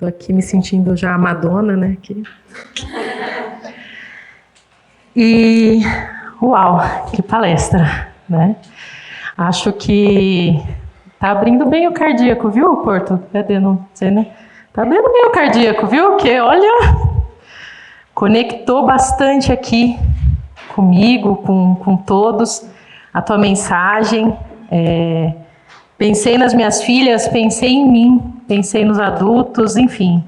Estou aqui me sentindo já a Madonna, né? Aqui. E, uau, que palestra, né? Acho que tá abrindo bem o cardíaco, viu, Porto? Cadê? Não sei, né? Tá abrindo bem o cardíaco, viu? Porque, olha, conectou bastante aqui comigo, com todos, a tua mensagem. Pensei nas minhas filhas, pensei em mim, pensei nos adultos, enfim.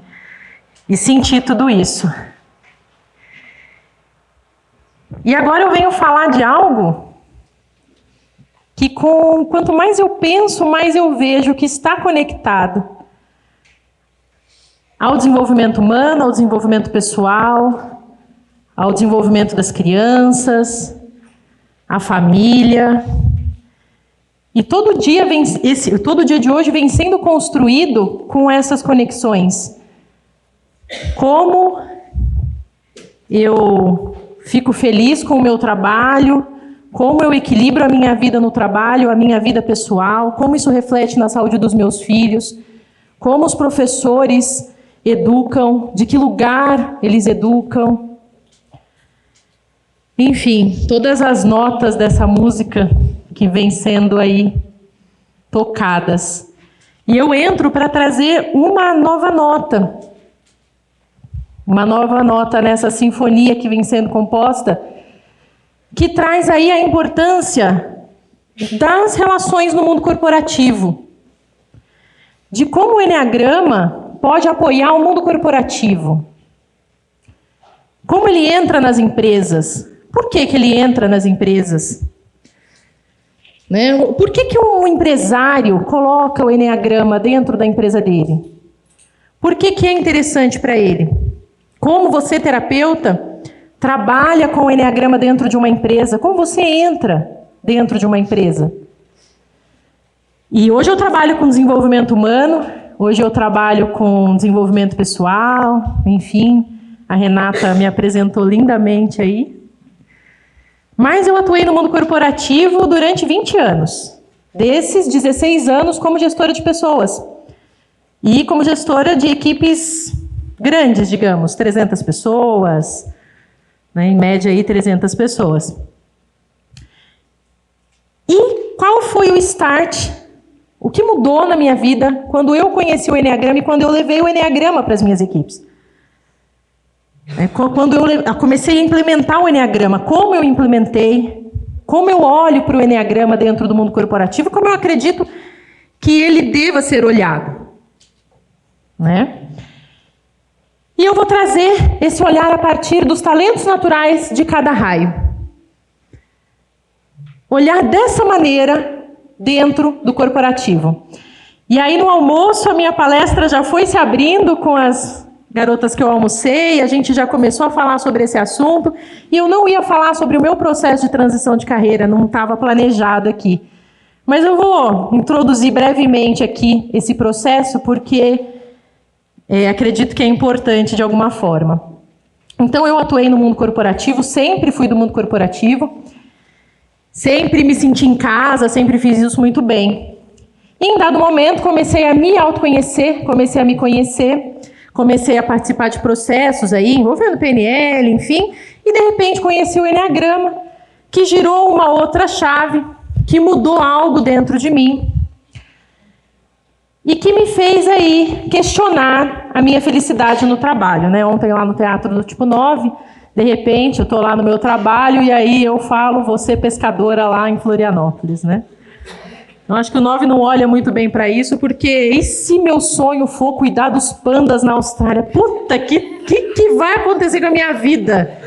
E senti tudo isso. E agora eu venho falar de algo que quanto mais eu penso, mais eu vejo que está conectado ao desenvolvimento humano, ao desenvolvimento pessoal, ao desenvolvimento das crianças, à família. E todo dia de hoje vem sendo construído com essas conexões. Como eu fico feliz com o meu trabalho, como eu equilibro a minha vida no trabalho, a minha vida pessoal, como isso reflete na saúde dos meus filhos, como os professores educam, de que lugar eles educam. Enfim, todas as notas dessa música que vem sendo aí tocadas. E eu entro para trazer uma nova nota. Uma nova nota nessa sinfonia que vem sendo composta, que traz aí a importância das relações no mundo corporativo. De como o Eneagrama pode apoiar o mundo corporativo. Como ele entra nas empresas. Por que ele entra nas empresas? Né? Por que um empresário coloca o Eneagrama dentro da empresa dele? Por que é interessante para ele? Como você, terapeuta, trabalha com o Eneagrama dentro de uma empresa? Como você entra dentro de uma empresa? E hoje eu trabalho com desenvolvimento humano, hoje eu trabalho com desenvolvimento pessoal, enfim, a Renata me apresentou lindamente aí. Mas eu atuei no mundo corporativo durante 20 anos. Desses 16 anos como gestora de pessoas. E como gestora de equipes grandes, digamos, 300 pessoas, né, em média aí 300 pessoas. E qual foi o start? O que mudou na minha vida quando eu conheci o Eneagrama e quando eu levei o Eneagrama para as minhas equipes? Quando eu comecei a implementar o Eneagrama, como eu implementei, como eu olho para o Eneagrama dentro do mundo corporativo, como eu acredito que ele deva ser olhado. Né? E eu vou trazer esse olhar a partir dos talentos naturais de cada raio. Olhar dessa maneira dentro do corporativo. E aí no almoço a minha palestra já foi se abrindo com as garotas que eu almocei, a gente já começou a falar sobre esse assunto, e eu não ia falar sobre o meu processo de transição de carreira, não estava planejado aqui. Mas eu vou introduzir brevemente aqui esse processo, porque acredito que é importante de alguma forma. Então eu atuei no mundo corporativo, sempre fui do mundo corporativo, sempre me senti em casa, sempre fiz isso muito bem. E em dado momento comecei a me autoconhecer, comecei a me conhecer, comecei a participar de processos aí, envolvendo PNL, enfim, e de repente conheci o Eneagrama, que girou uma outra chave, que mudou algo dentro de mim, e que me fez aí questionar a minha felicidade no trabalho, né? Ontem lá no Teatro do Tipo 9, de repente eu estou lá no meu trabalho e aí eu falo, vou ser pescadora lá em Florianópolis, né? Eu acho que o 9 não olha muito bem para isso, porque e se meu sonho for cuidar dos pandas na Austrália? Puta, que vai acontecer com a minha vida?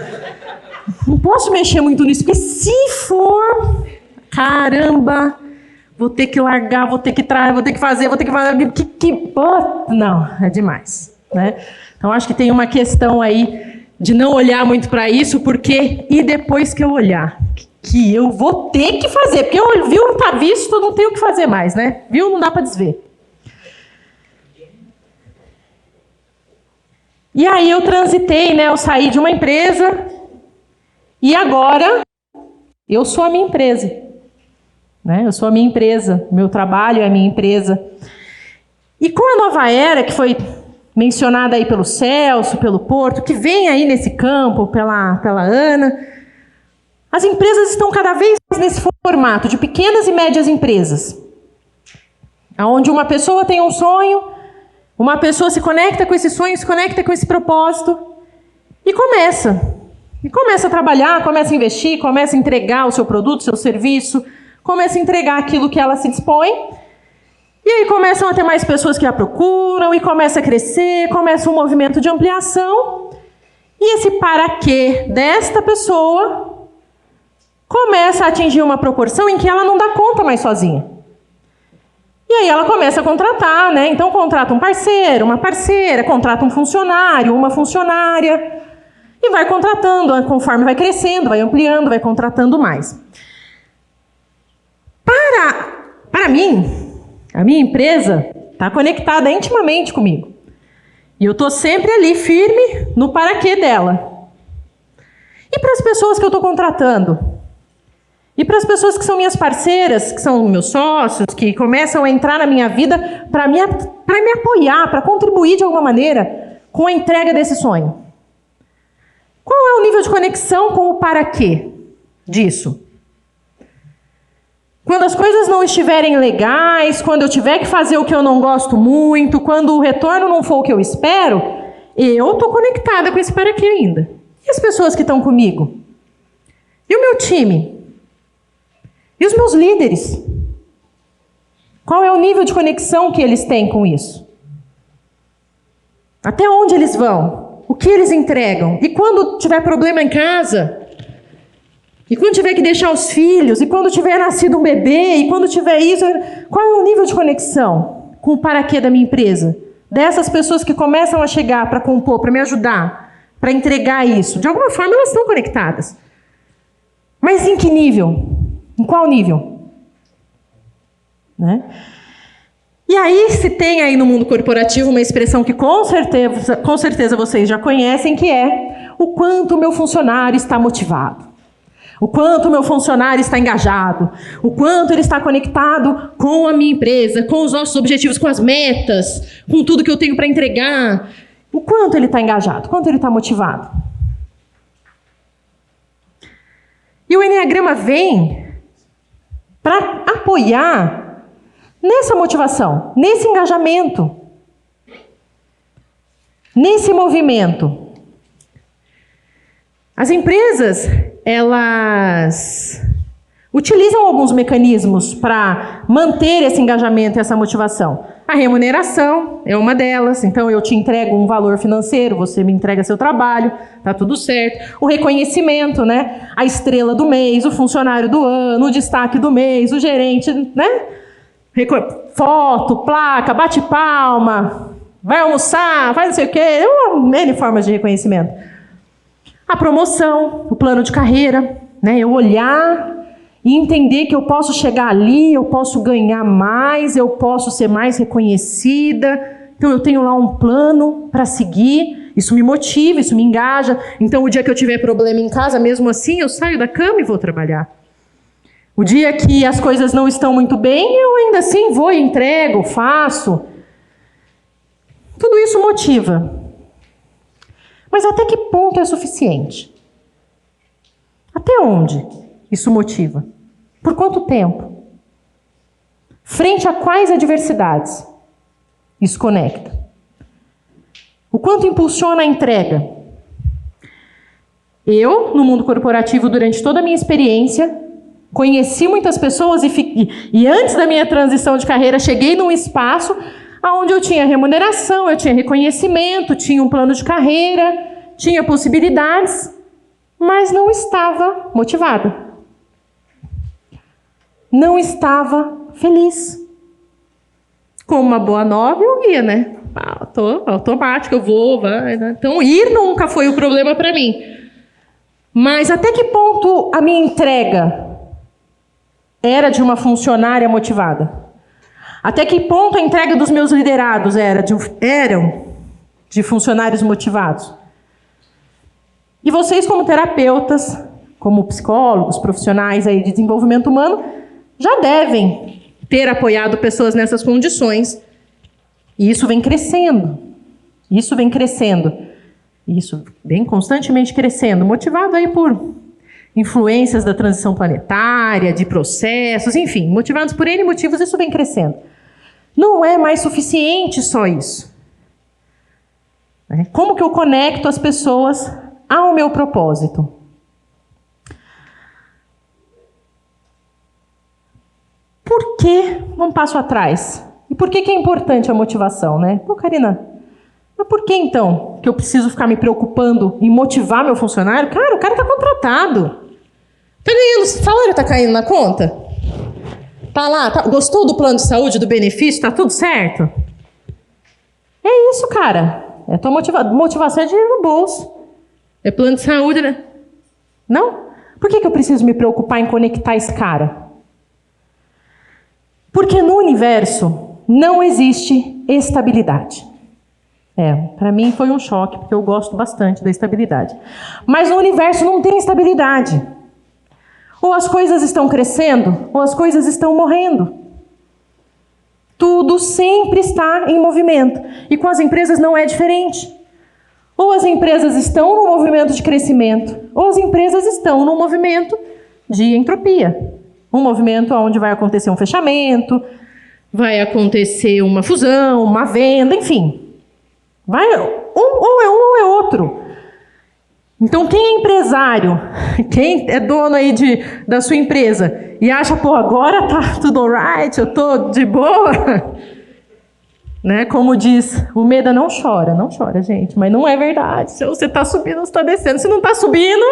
Não posso mexer muito nisso, porque se for, caramba, vou ter que largar, vou ter que fazer. Não, é demais, né? Então acho que tem uma questão aí de não olhar muito para isso, porque e depois que eu olhar? Que eu vou ter que fazer, porque eu viu, não está visto, não tenho o que fazer mais, né? Viu, não dá para desver. E aí eu transitei, né? Eu saí de uma empresa e agora eu sou a minha empresa, né? Eu sou a minha empresa, meu trabalho é a minha empresa. E com a nova era, que foi mencionada aí pelo Celso, pelo Porto, que vem aí nesse campo, pela Ana. As empresas estão cada vez mais nesse formato de pequenas e médias empresas, onde uma pessoa tem um sonho, uma pessoa se conecta com esse sonho, se conecta com esse propósito e começa a trabalhar, começa a investir, começa a entregar o seu produto, o seu serviço, começa a entregar aquilo que ela se dispõe. E aí começam a ter mais pessoas que a procuram e começa a crescer, começa um movimento de ampliação. E esse para quê desta pessoa começa a atingir uma proporção em que ela não dá conta mais sozinha. E aí ela começa a contratar, né? Então contrata um parceiro, uma parceira, contrata um funcionário, uma funcionária, e vai contratando, conforme vai crescendo, vai ampliando, vai contratando mais. Para mim, a minha empresa está conectada intimamente comigo. E eu estou sempre ali, firme, no para quê dela. E para as pessoas que eu estou contratando? E para as pessoas que são minhas parceiras, que são meus sócios, que começam a entrar na minha vida para me apoiar, para contribuir de alguma maneira com a entrega desse sonho. Qual é o nível de conexão com o para quê disso? Quando as coisas não estiverem legais, quando eu tiver que fazer o que eu não gosto muito, quando o retorno não for o que eu espero, eu estou conectada com esse para quê ainda. E as pessoas que estão comigo? E o meu time? E os meus líderes? Qual é o nível de conexão que eles têm com isso? Até onde eles vão? O que eles entregam? E quando tiver problema em casa? E quando tiver que deixar os filhos? E quando tiver nascido um bebê? E quando tiver isso? Qual é o nível de conexão com o para quê da minha empresa? Dessas pessoas que começam a chegar para compor, para me ajudar, para entregar isso. De alguma forma elas estão conectadas. Mas em que nível? Em qual nível? Né? E aí se tem aí no mundo corporativo uma expressão que com certeza vocês já conhecem, que é o quanto o meu funcionário está motivado. O quanto o meu funcionário está engajado. O quanto ele está conectado com a minha empresa, com os nossos objetivos, com as metas, com tudo que eu tenho para entregar. O quanto ele está engajado, o quanto ele está motivado. E o Enneagrama vem para apoiar nessa motivação, nesse engajamento, nesse movimento. As empresas, elas utilizam alguns mecanismos para manter esse engajamento e essa motivação. A remuneração é uma delas, então eu te entrego um valor financeiro, você me entrega seu trabalho, tá tudo certo. O reconhecimento, né? A estrela do mês, o funcionário do ano, o destaque do mês, o gerente, né? Foto, placa, bate palma, vai almoçar, faz não sei o quê, N formas de reconhecimento. A promoção, o plano de carreira, né? Eu olhar e entender que eu posso chegar ali, eu posso ganhar mais, eu posso ser mais reconhecida. Então eu tenho lá um plano para seguir, isso me motiva, isso me engaja. Então o dia que eu tiver problema em casa, mesmo assim, eu saio da cama e vou trabalhar. O dia que as coisas não estão muito bem, eu ainda assim vou e entrego, faço. Tudo isso motiva. Mas até que ponto é suficiente? Até onde isso motiva? Por quanto tempo? Frente a quais adversidades isso conecta? O quanto impulsiona a entrega? Eu, no mundo corporativo, durante toda a minha experiência, conheci muitas pessoas e antes da minha transição de carreira, cheguei num espaço onde eu tinha remuneração, eu tinha reconhecimento, tinha um plano de carreira, tinha possibilidades, mas não estava motivada. Não estava feliz. Como uma boa nova, eu ia, né? Automático, eu vou, vai, né? Então, ir nunca foi o problema para mim. Mas até que ponto a minha entrega era de uma funcionária motivada? Até que ponto a entrega dos meus liderados eram de funcionários motivados? E vocês, como terapeutas, como psicólogos, profissionais aí de desenvolvimento humano, já devem ter apoiado pessoas nessas condições. E isso vem crescendo. Isso vem crescendo. Isso vem constantemente crescendo, motivado aí por influências da transição planetária, de processos, enfim, motivados por N motivos, isso vem crescendo. Não é mais suficiente só isso. Como que eu conecto as pessoas ao meu propósito? Por que, um passo atrás, e por que é importante a motivação, né? Pô, Karina, mas por que então que eu preciso ficar me preocupando em motivar meu funcionário? Cara, o cara está contratado. Tá ganhando, o salário está caindo na conta? Tá lá, gostou do plano de saúde, do benefício, tá tudo certo? É isso, cara. É tua motivação é dinheiro no bolso. É plano de saúde, né? Não? Por que eu preciso me preocupar em conectar esse cara? Porque no universo não existe estabilidade. Para mim foi um choque, porque eu gosto bastante da estabilidade. Mas no universo não tem estabilidade. Ou as coisas estão crescendo, ou as coisas estão morrendo. Tudo sempre está em movimento. E com as empresas não é diferente. Ou as empresas estão no movimento de crescimento, ou as empresas estão no movimento de entropia. Um movimento onde vai acontecer um fechamento, vai acontecer uma fusão, uma venda, enfim. Ou é um ou é outro. Então, quem é empresário, quem é dono aí da sua empresa e acha, pô, agora tá tudo alright, eu tô de boa, né? Como diz, o Meda não chora, gente, mas não é verdade. Se você tá subindo, você está descendo. Se não tá subindo,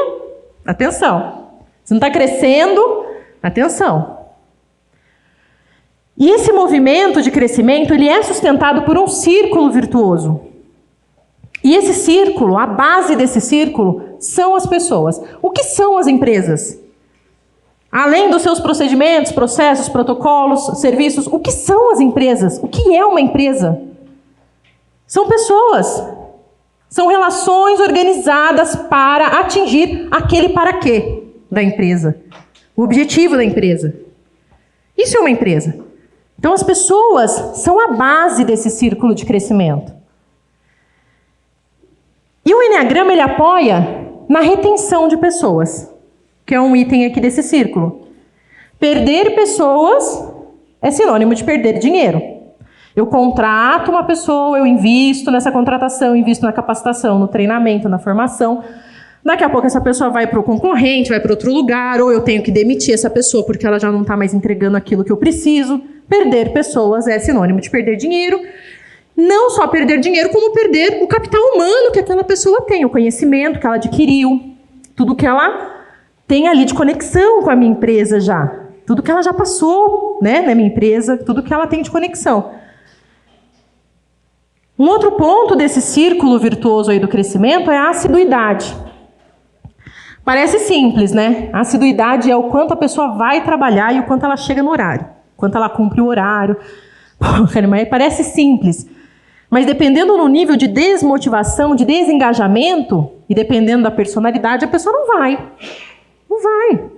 atenção. Se não tá crescendo, atenção. E esse movimento de crescimento, ele é sustentado por um círculo virtuoso. E esse círculo, a base desse círculo, são as pessoas. O que são as empresas? Além dos seus procedimentos, processos, protocolos, serviços, o que são as empresas? O que é uma empresa? São pessoas. São relações organizadas para atingir aquele para quê da empresa. O objetivo da empresa. Isso é uma empresa. Então as pessoas são a base desse círculo de crescimento. E o Enneagrama, ele apoia na retenção de pessoas, que é um item aqui desse círculo. Perder pessoas é sinônimo de perder dinheiro. Eu contrato uma pessoa, eu invisto nessa contratação, invisto na capacitação, no treinamento, na formação. Daqui a pouco essa pessoa vai para o concorrente, vai para outro lugar, ou eu tenho que demitir essa pessoa porque ela já não está mais entregando aquilo que eu preciso. Perder pessoas é sinônimo de perder dinheiro. Não só perder dinheiro, como perder o capital humano que aquela pessoa tem, o conhecimento que ela adquiriu, tudo que ela tem ali de conexão com a minha empresa já, tudo que ela já passou, né, na minha empresa, tudo que ela tem de conexão. Um outro ponto desse círculo virtuoso aí do crescimento é a assiduidade. Parece simples, né? A assiduidade é o quanto a pessoa vai trabalhar e o quanto ela chega no horário, quanto ela cumpre o horário. Mas parece simples. Mas dependendo do nível de desmotivação, de desengajamento, e dependendo da personalidade, a pessoa não vai. Não vai.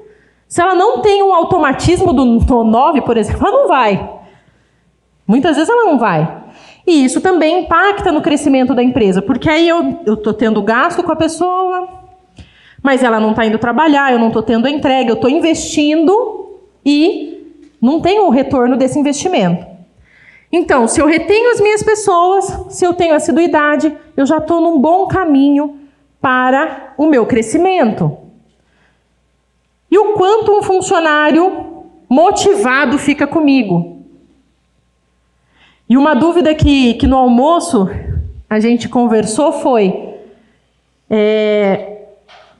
Se ela não tem um automatismo do 9, por exemplo, ela não vai. Muitas vezes ela não vai. E isso também impacta no crescimento da empresa, porque aí eu estou tendo gasto com a pessoa, mas ela não está indo trabalhar, eu não estou tendo entrega, eu estou investindo e não tenho o retorno desse investimento. Então, se eu retenho as minhas pessoas, se eu tenho assiduidade, eu já estou num bom caminho para o meu crescimento. E o quanto um funcionário motivado fica comigo? E uma dúvida que no almoço a gente conversou foi,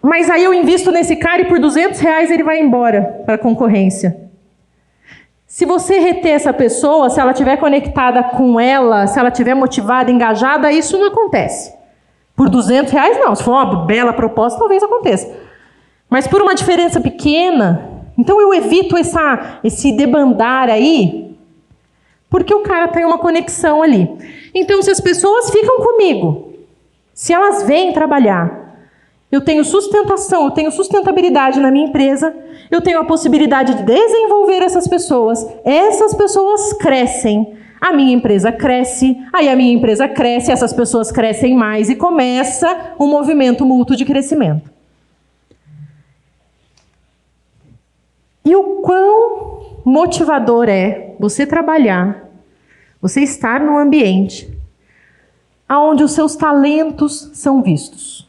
mas aí eu invisto nesse cara e por R$200 ele vai embora para a concorrência. Se você reter essa pessoa, se ela estiver conectada com ela, se ela estiver motivada, engajada, isso não acontece. Por R$200 não. Se for uma bela proposta, talvez aconteça. Mas por uma diferença pequena, então eu evito esse debandar aí, porque o cara tem uma conexão ali. Então, se as pessoas ficam comigo, se elas vêm trabalhar, eu tenho sustentação, eu tenho sustentabilidade na minha empresa, eu tenho a possibilidade de desenvolver essas pessoas crescem, a minha empresa cresce, aí a minha empresa cresce, essas pessoas crescem mais e começa um movimento mútuo de crescimento. E o quão motivador é você trabalhar, você estar num ambiente onde os seus talentos são vistos.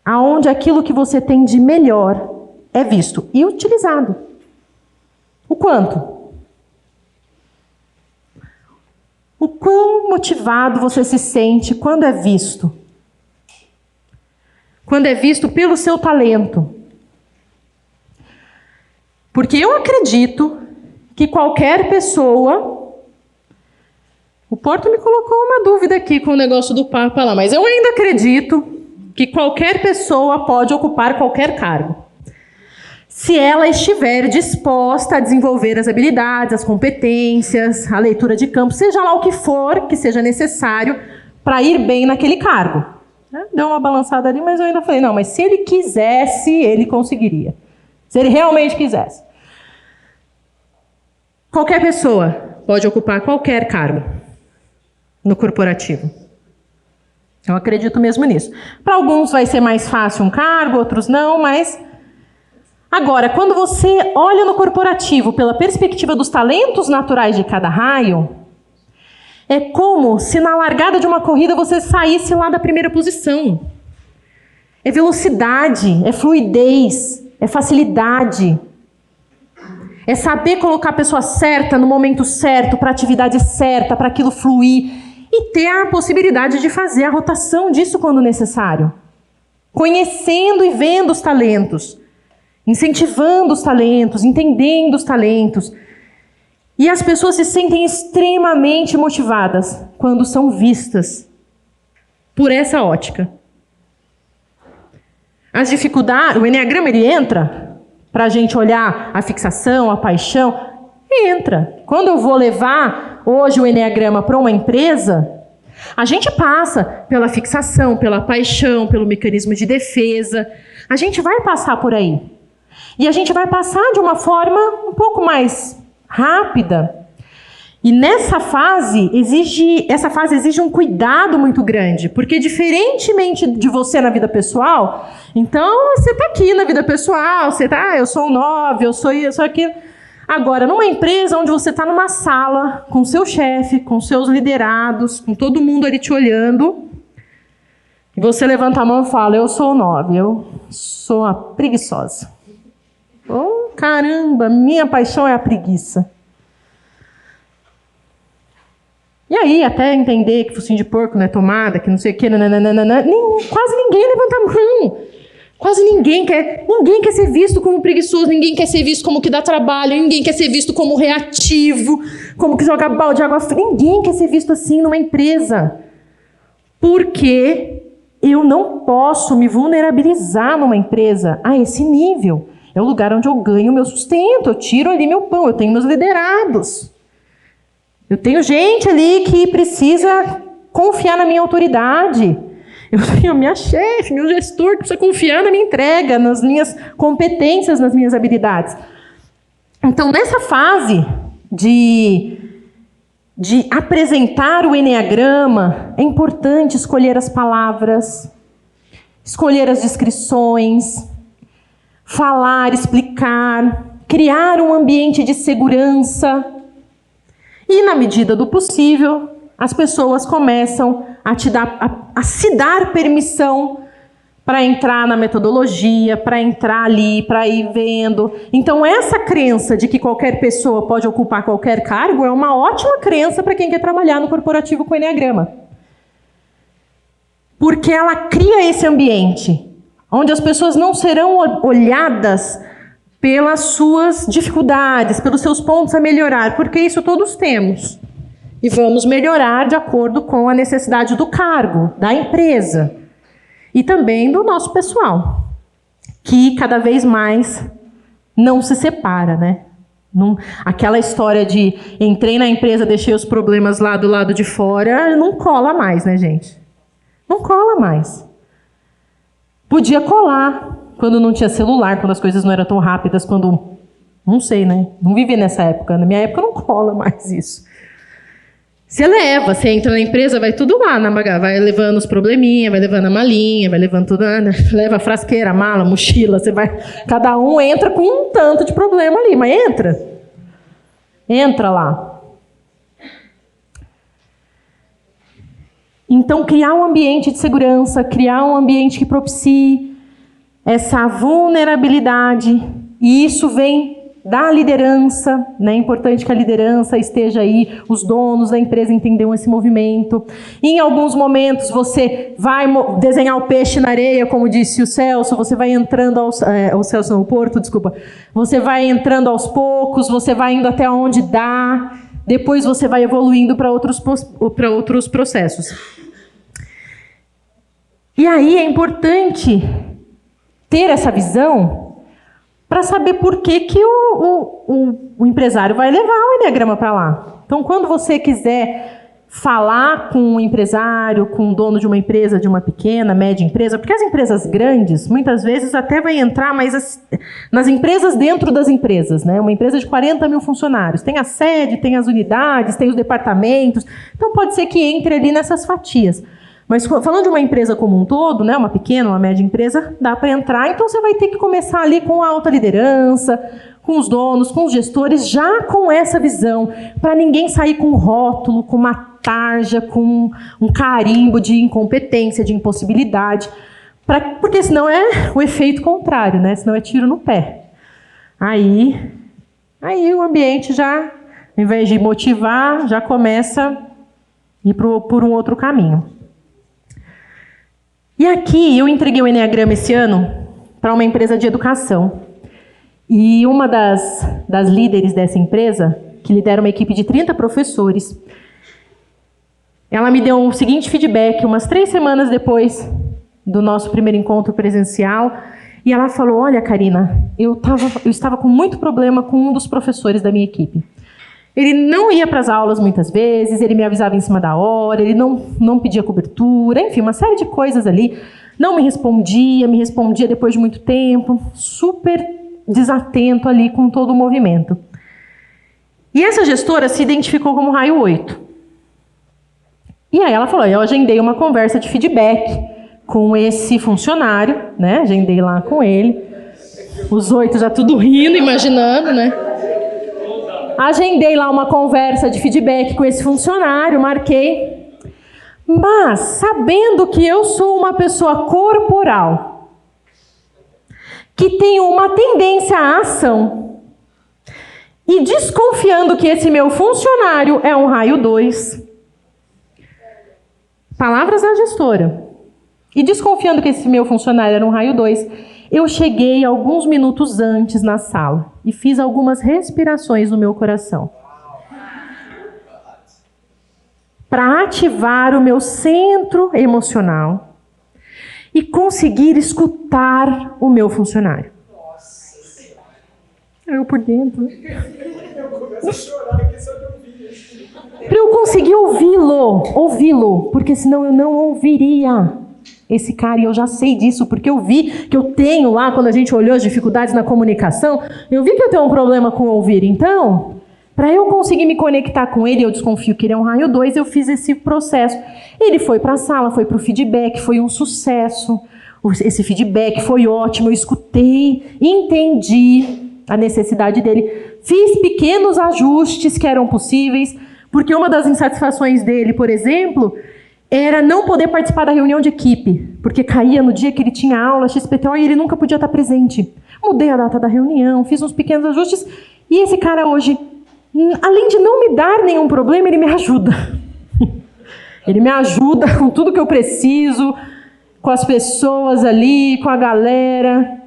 Onde aquilo que você tem de melhor é visto e utilizado. O quanto? O quão motivado você se sente quando é visto? Quando é visto pelo seu talento. Porque eu acredito que qualquer pessoa... O Porto me colocou uma dúvida aqui com o negócio do Papa lá, mas eu ainda acredito que qualquer pessoa pode ocupar qualquer cargo. Se ela estiver disposta a desenvolver as habilidades, as competências, a leitura de campo, seja lá o que for que seja necessário para ir bem naquele cargo. Deu uma balançada ali, mas eu ainda falei, não, mas se ele quisesse, ele conseguiria. Se ele realmente quisesse. Qualquer pessoa pode ocupar qualquer cargo no corporativo. Eu acredito mesmo nisso. Para alguns vai ser mais fácil um cargo, outros não, mas... Agora, quando você olha no corporativo pela perspectiva dos talentos naturais de cada raio, é como se na largada de uma corrida você saísse lá da primeira posição. É velocidade, é fluidez, é facilidade. É saber colocar a pessoa certa no momento certo, para a atividade certa, para aquilo fluir. E ter a possibilidade de fazer a rotação disso quando necessário. Conhecendo e vendo os talentos. Incentivando os talentos, entendendo os talentos. E as pessoas se sentem extremamente motivadas quando são vistas por essa ótica. As dificuldades, o Enneagrama ele entra para a gente olhar a fixação, a paixão, entra. Quando eu vou levar hoje o Enneagrama para uma empresa, a gente passa pela fixação, pela paixão, pelo mecanismo de defesa. A gente vai passar por aí. E a gente vai passar de uma forma um pouco mais rápida. E essa fase exige um cuidado muito grande. Porque diferentemente de você na vida pessoal, então você está aqui na vida pessoal, você está, eu sou um 9, eu sou isso, eu sou aquilo. Agora, numa empresa onde você está numa sala, com seu chefe, com seus liderados, com todo mundo ali te olhando, e você levanta a mão e fala, eu sou o 9, eu sou a preguiçosa. Oh, caramba, minha paixão é a preguiça. E aí, até entender que focinho de porco não é tomada, que não sei o que, quase ninguém levanta a mão. Quase ninguém quer ser visto como preguiçoso, ninguém quer ser visto como que dá trabalho, ninguém quer ser visto como reativo, como que joga balde de água fria. Ninguém quer ser visto assim numa empresa. Porque eu não posso me vulnerabilizar numa empresa a esse nível. É o lugar onde eu ganho meu sustento, eu tiro ali meu pão, eu tenho meus liderados. Eu tenho gente ali que precisa confiar na minha autoridade. Eu tenho a minha chefe, meu gestor que precisa confiar na minha entrega, nas minhas competências, nas minhas habilidades. Então, nessa fase de apresentar o Enneagrama, é importante escolher as palavras, escolher as descrições, falar, explicar, criar um ambiente de segurança. E, na medida do possível, as pessoas começam a se dar permissão para entrar na metodologia, para entrar ali, para ir vendo. Então, essa crença de que qualquer pessoa pode ocupar qualquer cargo é uma ótima crença para quem quer trabalhar no corporativo com o Enneagrama. Porque ela cria esse ambiente onde as pessoas não serão olhadas pelas suas dificuldades, pelos seus pontos a melhorar, porque isso todos temos. E vamos melhorar de acordo com a necessidade do cargo, da empresa. E também do nosso pessoal, que cada vez mais não se separa, né? Aquela história de entrei na empresa, deixei os problemas lá do lado de fora, não cola mais, né, gente? Não cola mais. Podia colar quando não tinha celular, quando as coisas não eram tão rápidas, quando Não sei, né? Não vivi nessa época. Na minha época não cola mais isso. Você leva, você entra na empresa, vai tudo lá na bagagem, vai levando os probleminha, vai levando a malinha, vai levando tudo, né? Leva a frasqueira, a mala, a mochila, você vai, cada um entra com um tanto de problema ali, mas entra lá. Então, criar um ambiente de segurança, criar um ambiente que propicie essa vulnerabilidade, e isso vem da liderança, né? É importante que a liderança esteja aí, os donos da empresa entendam esse movimento. Em alguns momentos você vai desenhar o peixe na areia, como disse o Celso, você vai entrando o Celso não, o Porto, desculpa. Você vai entrando aos poucos, você vai indo até onde dá, depois você vai evoluindo para outros processos. E aí é importante ter essa visão para saber por que o empresário vai levar o Enneagrama para lá. Então, quando você quiser falar com um empresário, com o dono de uma empresa, de uma pequena, média empresa, porque as empresas grandes, muitas vezes, até vai entrar mais nas empresas dentro das empresas, né? Uma empresa de 40 mil funcionários. Tem a sede, tem as unidades, tem os departamentos. Então, pode ser que entre ali nessas fatias. Mas falando de uma empresa como um todo, né, uma pequena, uma média empresa, dá para entrar, então você vai ter que começar ali com a alta liderança, com os donos, com os gestores, já com essa visão, para ninguém sair com um rótulo, com uma tarja, com um carimbo de incompetência, de impossibilidade, porque senão é o efeito contrário, né? Senão é tiro no pé. Aí o ambiente já, ao invés de motivar, já começa a ir por um outro caminho. E aqui eu entreguei o Enneagrama esse ano para uma empresa de educação. E uma das líderes dessa empresa, que lidera uma equipe de 30 professores, ela me deu o seguinte feedback, umas 3 semanas depois do nosso primeiro encontro presencial, e ela falou: olha, Karina, eu estava com muito problema com um dos professores da minha equipe. Ele não ia para as aulas muitas vezes, ele me avisava em cima da hora, ele não pedia cobertura, enfim, uma série de coisas ali. Não me respondia depois de muito tempo, super desatento ali com todo o movimento. E essa gestora se identificou como raio 8. E aí ela falou: eu agendei uma conversa de feedback com esse funcionário, né? Agendei lá com ele. Os 8 já tudo rindo, imaginando, né? Agendei lá uma conversa de feedback com esse funcionário, marquei. Mas, sabendo que eu sou uma pessoa corporal, que tem uma tendência à ação, e desconfiando que esse meu funcionário é um raio 2, palavras da gestora, e desconfiando que esse meu funcionário era um raio 2, eu cheguei alguns minutos antes na sala e fiz algumas respirações no meu coração para ativar o meu centro emocional e conseguir escutar o meu funcionário. Eu por dentro. Eu começo a chorar aqui só de ouvir. Para eu conseguir ouvi-lo, porque senão eu não ouviria esse cara, e eu já sei disso, porque eu vi que eu tenho lá, quando a gente olhou as dificuldades na comunicação, eu vi que eu tenho um problema com ouvir. Então, para eu conseguir me conectar com ele, eu desconfio que ele é um raio 2, eu fiz esse processo. Ele foi para a sala, foi para o feedback, foi um sucesso. Esse feedback foi ótimo, eu escutei, entendi a necessidade dele, fiz pequenos ajustes que eram possíveis, porque uma das insatisfações dele, por exemplo, era não poder participar da reunião de equipe, porque caía no dia que ele tinha aula XPTO e ele nunca podia estar presente. Mudei a data da reunião, fiz uns pequenos ajustes, e esse cara hoje, além de não me dar nenhum problema, ele me ajuda. Ele me ajuda com tudo que eu preciso, com as pessoas ali, com a galera.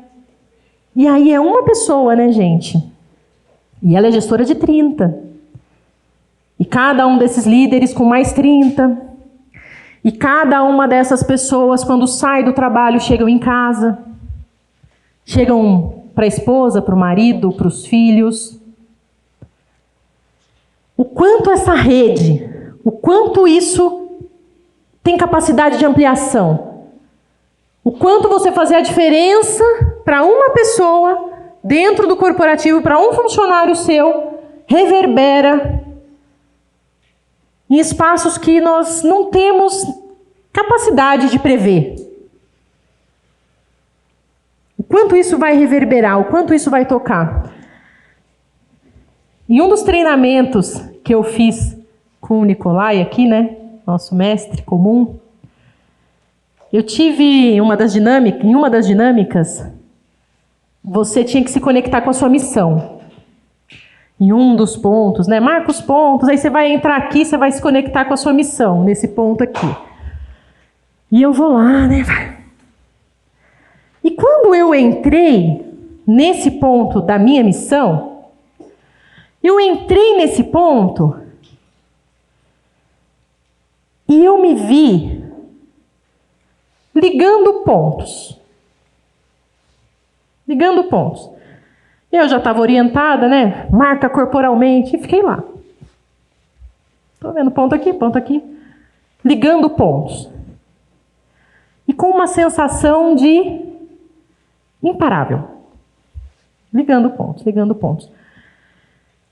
E aí é uma pessoa, né, gente? E ela é gestora de 30. E cada um desses líderes com mais 30. E cada uma dessas pessoas, quando sai do trabalho, chegam em casa. Chegam para a esposa, para o marido, para os filhos. O quanto essa rede, o quanto isso tem capacidade de ampliação. O quanto você fazer a diferença para uma pessoa dentro do corporativo para um funcionário seu reverbera em espaços que nós não temos capacidade de prever. O quanto isso vai reverberar, o quanto isso vai tocar. Em um dos treinamentos que eu fiz com o Nicolai aqui, né, nosso mestre comum, eu tive em uma das dinâmicas, você tinha que se conectar com a sua missão. Em um dos pontos, né? Marca os pontos, aí você vai entrar aqui, você vai se conectar com a sua missão, nesse ponto aqui. E eu vou lá, né? E quando eu entrei nesse ponto da minha missão, eu entrei nesse ponto e eu me vi ligando pontos. Ligando pontos. Eu já estava orientada, né? Marca corporalmente, e fiquei lá. Estou vendo ponto aqui, ligando pontos. E com uma sensação de imparável. Ligando pontos, ligando pontos.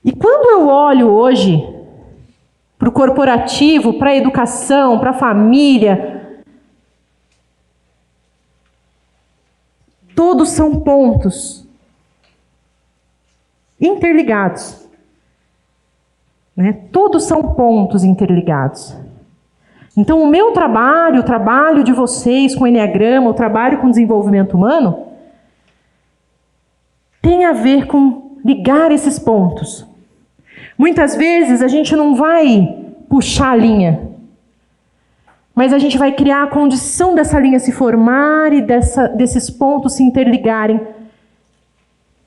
E quando eu olho hoje para o corporativo, para a educação, para a família, todos são pontos interligados. Né? Todos são pontos interligados. Então, o meu trabalho, o trabalho de vocês com o Enneagrama, o trabalho com desenvolvimento humano, tem a ver com ligar esses pontos. Muitas vezes a gente não vai puxar a linha, mas a gente vai criar a condição dessa linha se formar e desses pontos se interligarem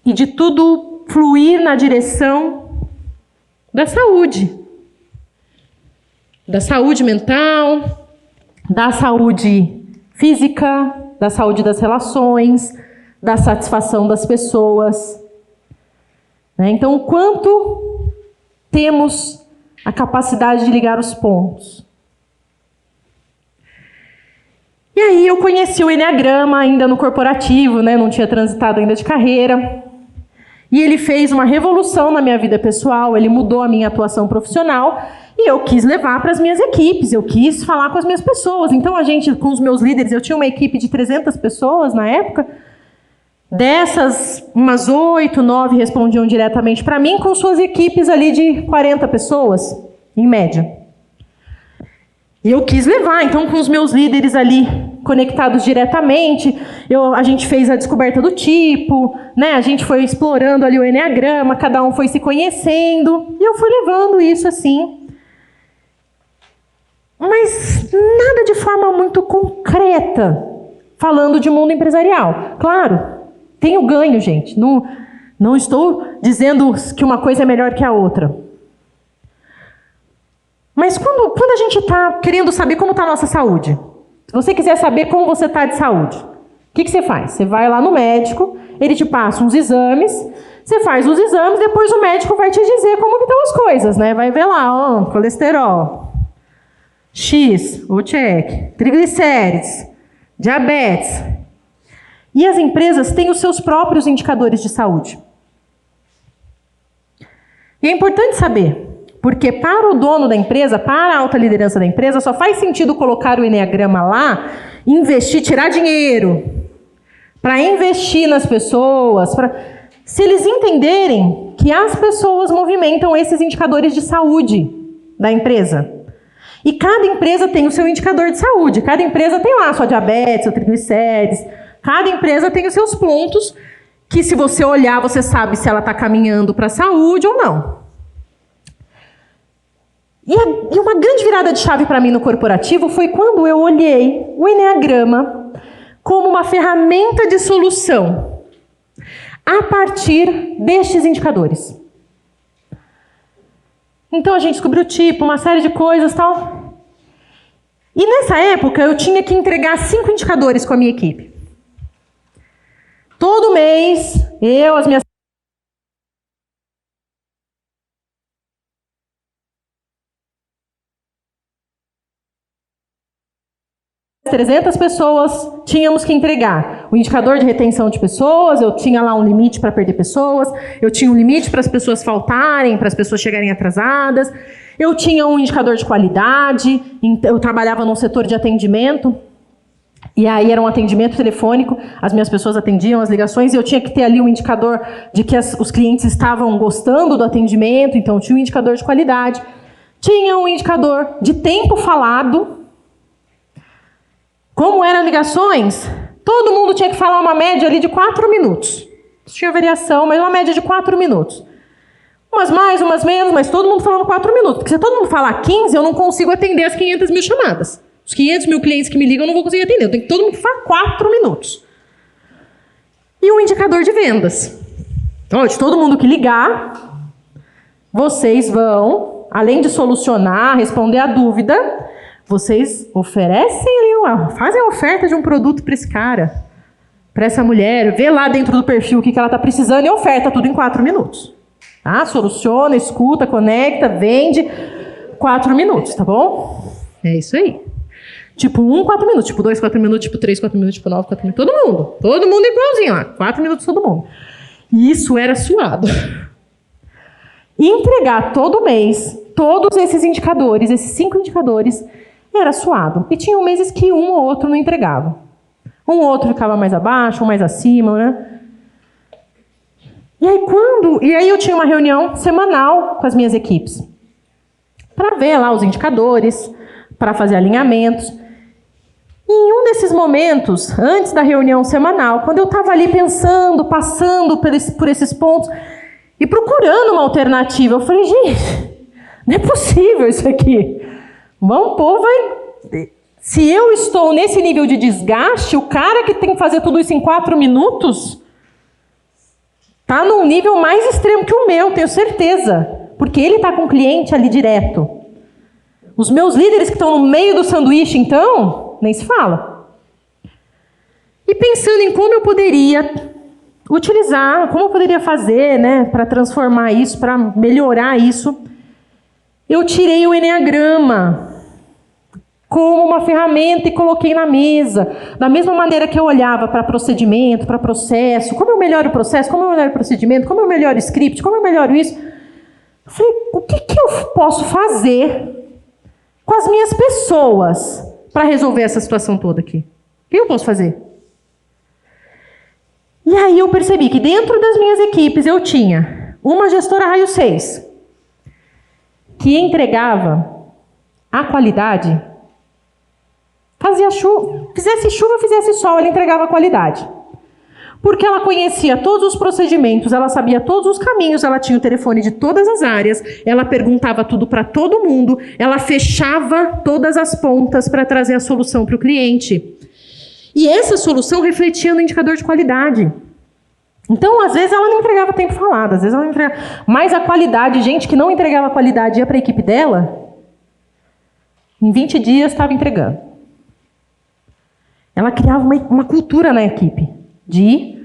e de tudo fluir na direção da saúde. Da saúde mental, da saúde física, da saúde das relações, da satisfação das pessoas. Então, o quanto temos a capacidade de ligar os pontos. E aí eu conheci o Enneagrama ainda no corporativo, né? Não tinha transitado ainda de carreira. E ele fez uma revolução na minha vida pessoal, ele mudou a minha atuação profissional e eu quis levar para as minhas equipes, eu quis falar com as minhas pessoas. Então, com os meus líderes, eu tinha uma equipe de 300 pessoas na época. Dessas, umas 8, 9 respondiam diretamente para mim, com suas equipes ali de 40 pessoas, em média. E eu quis levar, então, com os meus líderes ali conectados diretamente, a gente fez a descoberta do tipo, né? A gente foi explorando ali o Enneagrama, cada um foi se conhecendo, e eu fui levando isso assim. Mas nada de forma muito concreta, falando de mundo empresarial. Claro, tem o ganho, gente. Não estou dizendo que uma coisa é melhor que a outra. Mas quando a gente está querendo saber como está a nossa saúde, se você quiser saber como você está de saúde, o que você faz? Você vai lá no médico, ele te passa uns exames, você faz os exames, depois o médico vai te dizer como que estão as coisas, né? Vai ver lá, colesterol, X, ou check, triglicérides, diabetes. E as empresas têm os seus próprios indicadores de saúde. E é importante saber, porque para o dono da empresa, para a alta liderança da empresa, só faz sentido colocar o Enneagrama lá, investir, tirar dinheiro, para investir nas pessoas, se eles entenderem que as pessoas movimentam esses indicadores de saúde da empresa. E cada empresa tem o seu indicador de saúde, cada empresa tem lá a sua diabetes, seu triglicérides, cada empresa tem os seus pontos, que se você olhar, você sabe se ela está caminhando para a saúde ou não. E uma grande virada de chave para mim no corporativo foi quando eu olhei o Enneagrama como uma ferramenta de solução a partir destes indicadores. Então a gente descobriu o tipo, uma série de coisas e tal. E nessa época eu tinha que entregar 5 indicadores com a minha equipe. Todo mês, as minhas 300 pessoas tínhamos que entregar o indicador de retenção de pessoas, eu tinha lá um limite para perder pessoas, eu tinha um limite para as pessoas faltarem, para as pessoas chegarem atrasadas, eu tinha um indicador de qualidade, eu trabalhava num setor de atendimento, e aí era um atendimento telefônico, as minhas pessoas atendiam as ligações, e eu tinha que ter ali um indicador de que os clientes estavam gostando do atendimento, então tinha um indicador de qualidade, tinha um indicador de tempo falado. Como eram ligações, todo mundo tinha que falar uma média ali de 4 minutos. Tinha variação, mas uma média de 4 minutos. Umas mais, umas menos, mas todo mundo falando 4 minutos. Porque se todo mundo falar 15, eu não consigo atender as 500 mil chamadas. Os 500 mil clientes que me ligam, eu não vou conseguir atender. Eu tenho que todo mundo falar 4 minutos. E um indicador de vendas. Então, de todo mundo que ligar, vocês vão, além de solucionar, responder a dúvida, vocês oferecem ali, fazem a oferta de um produto para esse cara, para essa mulher, vê lá dentro do perfil o que ela está precisando e oferta tudo em 4 minutos. Tá? Soluciona, escuta, conecta, vende, 4 minutos, tá bom? É isso aí. Tipo 1, 4 minutos, tipo 2, 4 minutos, tipo 3, 4 minutos, tipo 9, 4 minutos, todo mundo igualzinho lá, 4 minutos todo mundo. E isso era suado. E entregar todo mês, todos esses indicadores, esses 5 indicadores, era suado. E tinha meses que um ou outro não entregava. Um ou outro ficava mais abaixo, um mais acima, né? E aí eu tinha uma reunião semanal com as minhas equipes. Para ver lá os indicadores, para fazer alinhamentos. E em um desses momentos, antes da reunião semanal, quando eu estava ali pensando, passando por esses pontos e procurando uma alternativa, eu falei, gente, não é possível isso aqui. O povo vai... Se eu estou nesse nível de desgaste, o cara que tem que fazer tudo isso em 4 minutos está num nível mais extremo que o meu, tenho certeza. Porque ele está com o cliente ali direto. Os meus líderes que estão no meio do sanduíche, então, nem se fala. E pensando em como eu poderia utilizar, como eu poderia fazer, né, para transformar isso, para melhorar isso, eu tirei o Eneagrama como uma ferramenta e coloquei na mesa. Da mesma maneira que eu olhava para procedimento, para processo, como eu melhoro o processo, como eu melhoro o procedimento, como eu melhoro o script, como eu melhoro isso. Eu falei, o que eu posso fazer com as minhas pessoas para resolver essa situação toda aqui? O que eu posso fazer? E aí eu percebi que dentro das minhas equipes eu tinha uma gestora raio 6, que entregava a qualidade, fizesse chuva, fizesse sol, ela entregava a qualidade. Porque ela conhecia todos os procedimentos, ela sabia todos os caminhos, ela tinha o telefone de todas as áreas, ela perguntava tudo para todo mundo, ela fechava todas as pontas para trazer a solução para o cliente. E essa solução refletia no indicador de qualidade. Então, às vezes, ela não entregava tempo falado, às vezes ela não entregava. Mas a qualidade, gente que não entregava qualidade ia para a equipe dela, em 20 dias estava entregando. Ela criava uma cultura na equipe de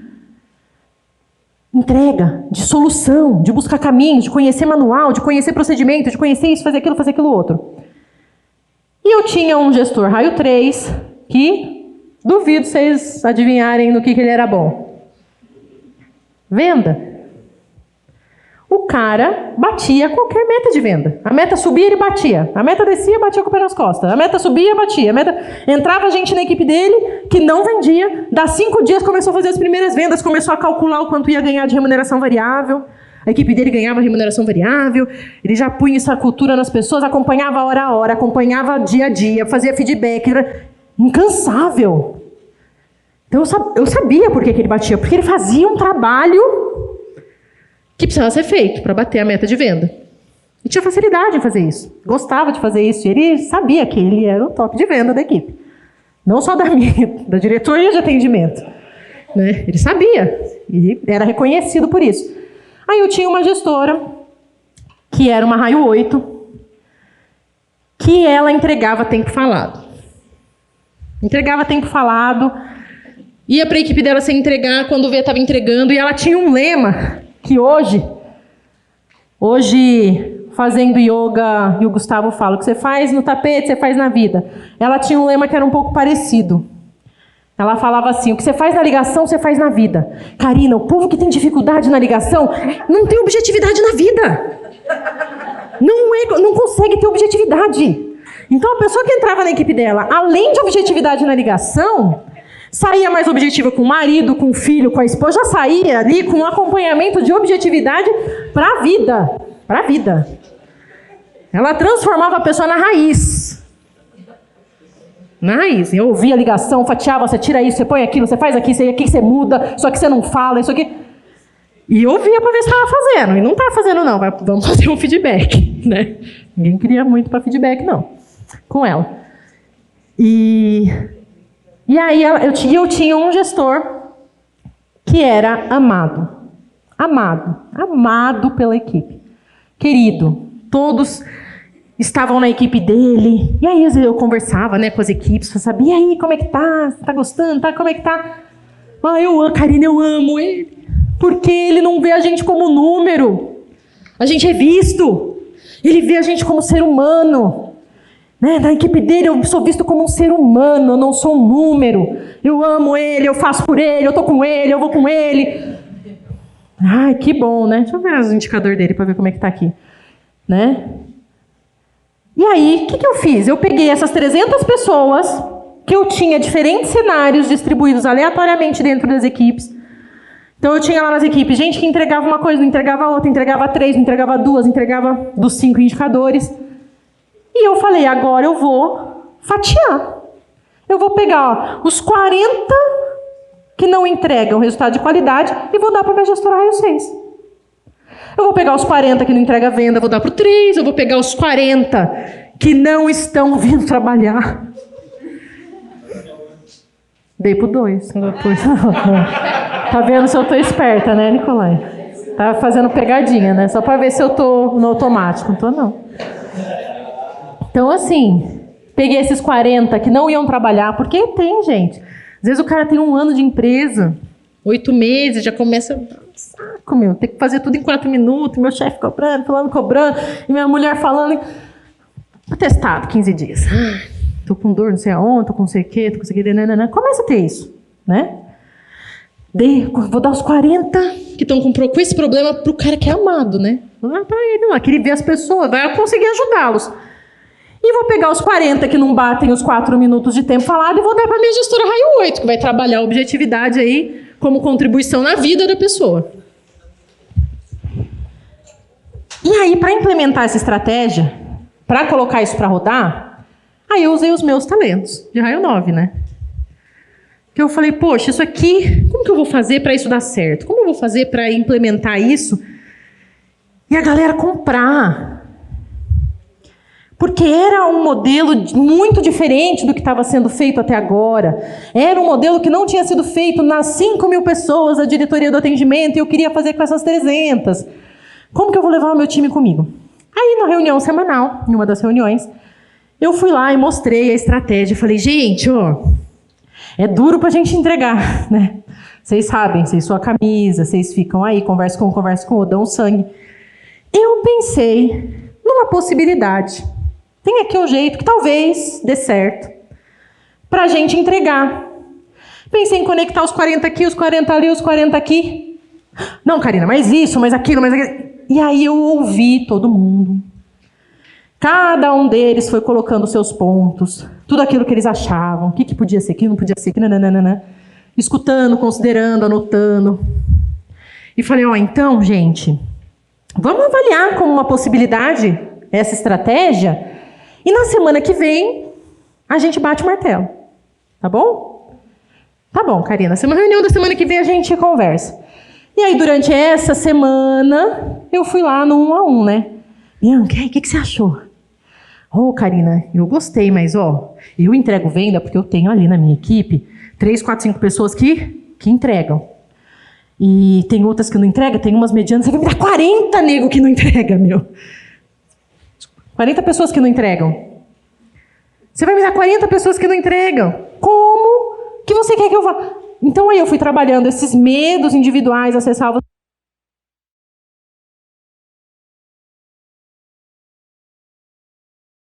entrega, de solução, de buscar caminhos, de conhecer manual, de conhecer procedimento, de conhecer isso, fazer aquilo outro. E eu tinha um gestor raio 3 que duvido vocês adivinharem no que ele era bom. Venda. O cara batia qualquer meta de venda. A meta subia, ele batia. A meta descia, batia com o pé nas costas. A meta subia, batia. Entrava gente na equipe dele que não vendia. Das 5 dias começou a fazer as primeiras vendas, começou a calcular o quanto ia ganhar de remuneração variável. A equipe dele ganhava remuneração variável. Ele já punha essa cultura nas pessoas, acompanhava hora a hora, acompanhava dia a dia, fazia feedback. Era incansável. Então eu sabia por que ele batia. Porque ele fazia um trabalho que precisava ser feito para bater a meta de venda. E tinha facilidade em fazer isso. Gostava de fazer isso. E ele sabia que ele era o top de venda da equipe. Não só da diretoria de atendimento. Né? Ele sabia. E era reconhecido por isso. Aí eu tinha uma gestora, que era uma raio 8, que ela entregava tempo falado. Entregava tempo falado. Ia para a equipe dela sem entregar, quando vê, estava entregando. E ela tinha um lema que hoje, fazendo yoga, e o Gustavo fala, o que você faz no tapete, você faz na vida. Ela tinha um lema que era um pouco parecido. Ela falava assim, o que você faz na ligação, você faz na vida. Karina, o povo que tem dificuldade na ligação não tem objetividade na vida. Não consegue ter objetividade. Então a pessoa que entrava na equipe dela, além de objetividade na ligação, saía mais objetiva com o marido, com o filho, com a esposa, já saía ali com um acompanhamento de objetividade para a vida. Para a vida. Ela transformava a pessoa na raiz. Na raiz. Eu ouvia a ligação, fatiava, você tira isso, você põe aquilo, você faz aqui, isso aqui você muda, isso aqui você não fala, isso aqui... E eu ouvia para ver se estava fazendo. E não está fazendo, não. Vamos fazer um feedback, né? Ninguém queria muito para feedback, não. Com ela. E aí eu tinha um gestor que era amado. Amado pela equipe. Querido. Todos estavam na equipe dele. E aí eu conversava, né, com as equipes. Eu sabia, e aí, como é que tá? Você tá gostando? Tá? Como é que tá? Karina, eu amo ele. Porque ele não vê a gente como número. A gente é visto. Ele vê a gente como ser humano. Né? Na equipe dele eu sou visto como um ser humano, eu não sou um número. Eu amo ele, eu faço por ele, eu tô com ele, eu vou com ele. Ai, que bom, né? Deixa eu ver os indicadores dele para ver como é que tá aqui. Né? E aí, o que eu fiz? Eu peguei essas 300 pessoas, que eu tinha diferentes cenários distribuídos aleatoriamente dentro das equipes. Então eu tinha lá nas equipes gente que entregava uma coisa, não entregava outra, entregava 3, não entregava 2, entregava dos 5 indicadores. E eu falei, agora eu vou fatiar. Eu vou pegar os 40 que não entregam resultado de qualidade e vou dar para a minha gestora raio 6. Eu vou pegar os 40 que não entregam venda, vou dar para o 3. Eu vou pegar os 40 que não estão vindo trabalhar. Dei para o 2. Tá vendo se eu tô esperta, né, Nicolai? Tá fazendo pegadinha, né? Só para ver se eu tô no automático. Não tô, não. Então, assim, peguei esses 40 que não iam trabalhar, porque tem, gente. Às vezes o cara tem 1 ano de empresa, 8 meses, já começa a dar um saco, meu. Tem que fazer tudo em 4 minutos, meu chefe cobrando, e minha mulher falando. Testado, 15 dias. Tô com dor, não sei aonde, tô com não sei o quê, tô com não sei o quê. Nanana. Começa a ter isso, né? Vou dar os 40 que estão com esse problema pro cara que é amado, né? Vou dar pra ele lá, que ele vê as pessoas, vai conseguir ajudá-los. E vou pegar os 40 que não batem os 4 minutos de tempo falado e vou dar para minha gestora raio 8, que vai trabalhar a objetividade aí como contribuição na vida da pessoa. E aí, para implementar essa estratégia, para colocar isso para rodar, aí eu usei os meus talentos de raio 9, né? Que eu falei, poxa, isso aqui, como que eu vou fazer para isso dar certo? Como eu vou fazer para implementar isso e a galera comprar? Porque era um modelo muito diferente do que estava sendo feito até agora. Era um modelo que não tinha sido feito nas 5.000 pessoas da diretoria do atendimento e eu queria fazer com essas 300. Como que eu vou levar o meu time comigo? Aí, na reunião semanal, em uma das reuniões, eu fui lá e mostrei a estratégia. Falei, gente, é duro para a gente entregar, né? Vocês sabem, vocês suam a camisa, vocês ficam aí, conversam com o outro, dão sangue. Eu pensei numa possibilidade. Tem aqui um jeito que talvez dê certo para a gente entregar. Pensei em conectar os 40 aqui, os 40 ali, os 40 aqui. Não, Karina, mas isso, mas aquilo, mas aquilo. E aí eu ouvi todo mundo. Cada um deles foi colocando seus pontos, tudo aquilo que eles achavam, o que podia ser, o que não podia ser, nananana, escutando, considerando, anotando. E falei, então, gente, vamos avaliar como uma possibilidade essa estratégia e na semana que vem a gente bate o martelo. Tá bom? Tá bom, Karina. Reunião da semana que vem a gente conversa. E aí, durante essa semana, eu fui lá no 1 a 1, né? Bianca, o que você achou? Karina, eu gostei, mas eu entrego venda porque eu tenho ali na minha equipe 3, 4, 5 pessoas que entregam. E tem outras que não entregam, tem umas medianas. Você vai me dar 40 nego que não entrega, meu. 40 pessoas que não entregam. Você vai me dar 40 pessoas que não entregam. Como que você quer que eu vá? Então aí eu fui trabalhando esses medos individuais, as ressalvas